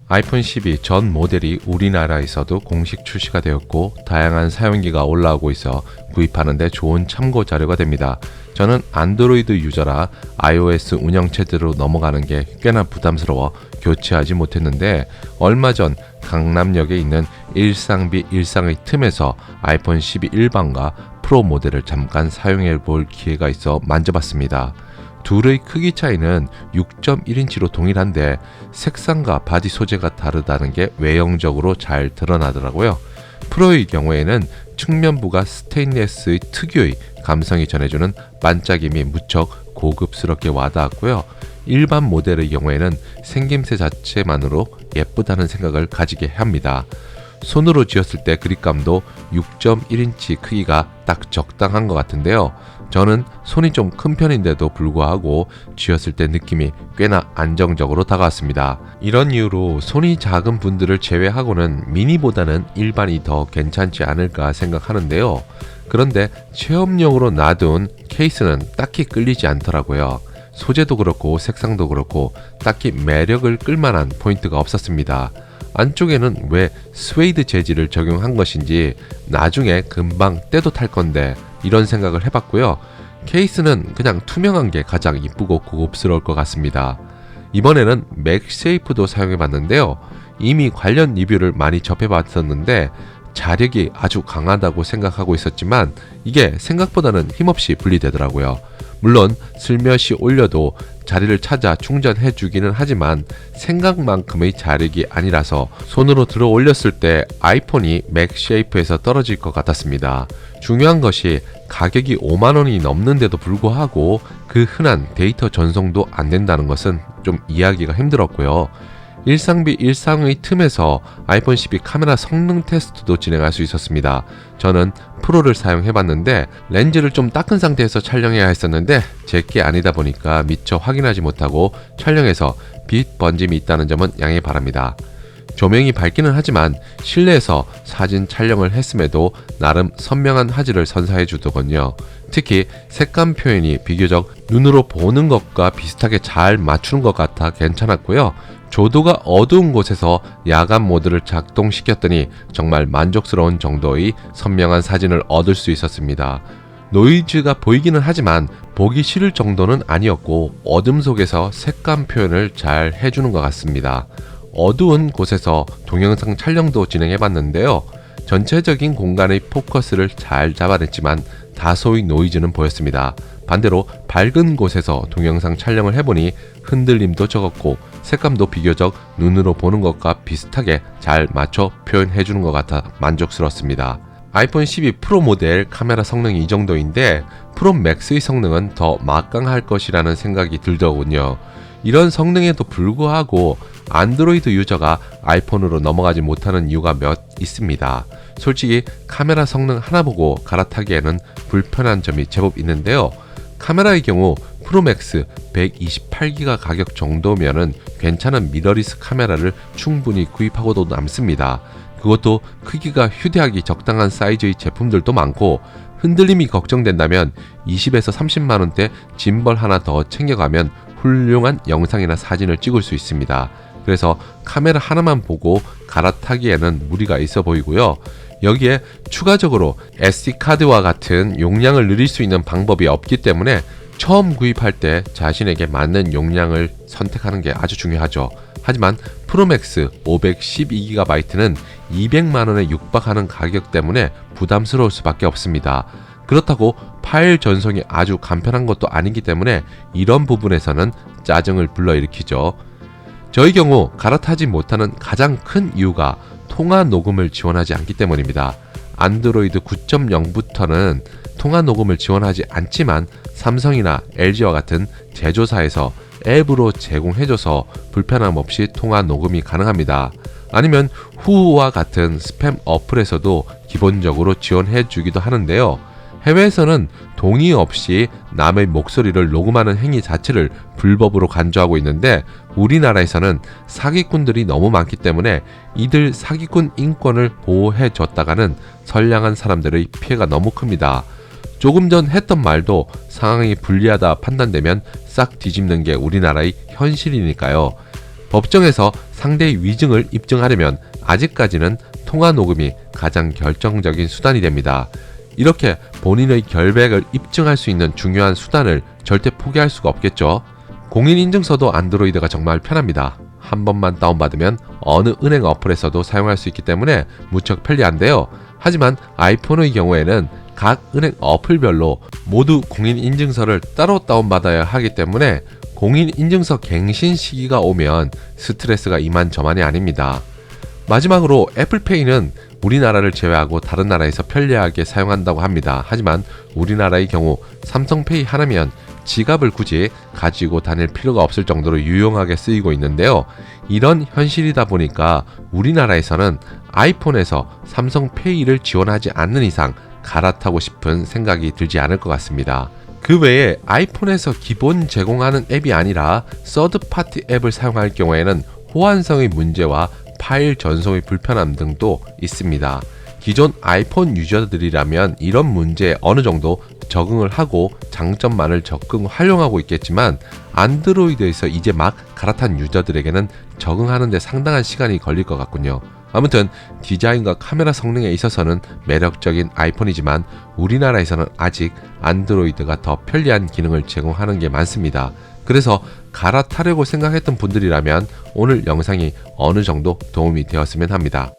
아이폰 12 전 모델이 우리나라에서도 공식 출시가 되었고 다양한 사용기가 올라오고 있어 구입하는 데 좋은 참고 자료가 됩니다. 저는 안드로이드 유저라 iOS 운영체제로 넘어가는 게 꽤나 부담스러워 교체하지 못했는데 얼마 전 강남역에 있는 일상비 일상의 틈에서 아이폰 12 일반과 프로 모델을 잠깐 사용해 볼 기회가 있어 만져봤습니다. 둘의 크기 차이는 6.1인치로 동일한데 색상과 바디 소재가 다르다는 게 외형적으로 잘 드러나더라고요. 프로의 경우에는 측면부가 스테인리스의 특유의 감성이 전해주는 반짝임이 무척 고급스럽게 와닿았고요. 일반 모델의 경우에는 생김새 자체만으로 예쁘다는 생각을 가지게 합니다. 손으로 쥐었을 때 그립감도 6.1인치 크기가 딱 적당한 것 같은데요. 저는 손이 좀 큰 편인데도 불구하고 쥐었을 때 느낌이 꽤나 안정적으로 다가왔습니다. 이런 이유로 손이 작은 분들을 제외하고는 미니보다는 일반이 더 괜찮지 않을까 생각하는데요. 그런데 체험용으로 놔둔 케이스는 딱히 끌리지 않더라고요. 소재도 그렇고 색상도 그렇고 딱히 매력을 끌만한 포인트가 없었습니다. 안쪽에는 왜 스웨이드 재질을 적용한 것인지 나중에 금방 때도 탈 건데 이런 생각을 해봤고요. 케이스는 그냥 투명한 게 가장 이쁘고 고급스러울 것 같습니다. 이번에는 맥세이프도 사용해봤는데요. 이미 관련 리뷰를 많이 접해봤었는데 자력이 아주 강하다고 생각하고 있었지만 이게 생각보다는 힘없이 분리되더라고요. 물론 슬며시 올려도 자리를 찾아 충전해 주기는 하지만 생각만큼의 자력이 아니라서 손으로 들어 올렸을 때 아이폰이 맥쉐이프에서 떨어질 것 같았습니다. 중요한 것이 가격이 5만원이 넘는데도 불구하고 그 흔한 데이터 전송도 안 된다는 것은 좀 이해하기가 힘들었고요. 일상비 일상의 틈에서 아이폰 12 카메라 성능 테스트도 진행할 수 있었습니다. 저는 프로를 사용해봤는데 렌즈를 좀 닦은 상태에서 촬영해야 했었는데 제게 아니다 보니까 미처 확인하지 못하고 촬영해서 빛 번짐이 있다는 점은 양해 바랍니다. 조명이 밝기는 하지만 실내에서 사진 촬영을 했음에도 나름 선명한 화질을 선사해 주더군요. 특히 색감 표현이 비교적 눈으로 보는 것과 비슷하게 잘 맞추는 것 같아 괜찮았고요. 조도가 어두운 곳에서 야간 모드를 작동시켰더니 정말 만족스러운 정도의 선명한 사진을 얻을 수 있었습니다. 노이즈가 보이기는 하지만 보기 싫을 정도는 아니었고 어둠 속에서 색감 표현을 잘 해주는 것 같습니다. 어두운 곳에서 동영상 촬영도 진행해봤는데요. 전체적인 공간의 포커스를 잘 잡아냈지만 다소의 노이즈는 보였습니다. 반대로 밝은 곳에서 동영상 촬영을 해보니 흔들림도 적었고 색감도 비교적 눈으로 보는 것과 비슷하게 잘 맞춰 표현해주는 것 같아 만족스럽습니다. 아이폰 12 프로 모델 카메라 성능이 이 정도인데 프로 맥스의 성능은 더 막강할 것이라는 생각이 들더군요. 이런 성능에도 불구하고 안드로이드 유저가 아이폰으로 넘어가지 못하는 이유가 몇 있습니다. 솔직히 카메라 성능 하나 보고 갈아타기에는 불편한 점이 제법 있는데요. 카메라의 경우 프로맥스 128기가 가격 정도면은 괜찮은 미러리스 카메라를 충분히 구입하고도 남습니다. 그것도 크기가 휴대하기 적당한 사이즈의 제품들도 많고 흔들림이 걱정된다면 20에서 30만원대 짐벌 하나 더 챙겨가면 훌륭한 영상이나 사진을 찍을 수 있습니다. 그래서 카메라 하나만 보고 갈아타기에는 무리가 있어 보이고요. 여기에 추가적으로 SD카드와 같은 용량을 늘릴 수 있는 방법이 없기 때문에 처음 구입할 때 자신에게 맞는 용량을 선택하는 게 아주 중요하죠. 하지만 프로맥스 512GB는 200만원에 육박하는 가격 때문에 부담스러울 수밖에 없습니다. 그렇다고 파일 전송이 아주 간편한 것도 아니기 때문에 이런 부분에서는 짜증을 불러일으키죠. 저의 경우 갈아타지 못하는 가장 큰 이유가 통화 녹음을 지원하지 않기 때문입니다. 안드로이드 9.0부터는 통화 녹음을 지원하지 않지만 삼성이나 LG와 같은 제조사에서 앱으로 제공해줘서 불편함 없이 통화 녹음이 가능합니다. 아니면 후우와 같은 스팸 어플에서도 기본적으로 지원해주기도 하는데요. 해외에서는 동의 없이 남의 목소리를 녹음하는 행위 자체를 불법으로 간주하고 있는데 우리나라에서는 사기꾼들이 너무 많기 때문에 이들 사기꾼 인권을 보호해줬다가는 선량한 사람들의 피해가 너무 큽니다. 조금 전 했던 말도 상황이 불리하다 판단되면 싹 뒤집는 게 우리나라의 현실이니까요. 법정에서 상대의 위증을 입증하려면 아직까지는 통화 녹음이 가장 결정적인 수단이 됩니다. 이렇게 본인의 결백을 입증할 수 있는 중요한 수단을 절대 포기할 수가 없겠죠. 공인인증서도 안드로이드가 정말 편합니다. 한 번만 다운받으면 어느 은행 어플에서도 사용할 수 있기 때문에 무척 편리한데요. 하지만 아이폰의 경우에는 각 은행 어플별로 모두 공인인증서를 따로 다운받아야 하기 때문에 공인인증서 갱신 시기가 오면 스트레스가 이만저만이 아닙니다. 마지막으로 애플페이는 우리나라를 제외하고 다른 나라에서 편리하게 사용한다고 합니다. 하지만 우리나라의 경우 삼성페이 하나면 지갑을 굳이 가지고 다닐 필요가 없을 정도로 유용하게 쓰이고 있는데요. 이런 현실이다 보니까 우리나라에서는 아이폰에서 삼성페이를 지원하지 않는 이상 갈아타고 싶은 생각이 들지 않을 것 같습니다. 그 외에 아이폰에서 기본 제공하는 앱이 아니라 서드파티 앱을 사용할 경우에는 호환성의 문제와 파일 전송의 불편함 등도 있습니다. 기존 아이폰 유저들이라면 이런 문제에 어느 정도 적응을 하고 장점만을 적극 활용하고 있겠지만 안드로이드에서 이제 막 갈아탄 유저들에게는 적응하는 데 상당한 시간이 걸릴 것 같군요. 아무튼 디자인과 카메라 성능에 있어서는 매력적인 아이폰이지만 우리나라에서는 아직 안드로이드가 더 편리한 기능을 제공하는 게 많습니다. 그래서 갈아타려고 생각했던 분들이라면 오늘 영상이 어느 정도 도움이 되었으면 합니다.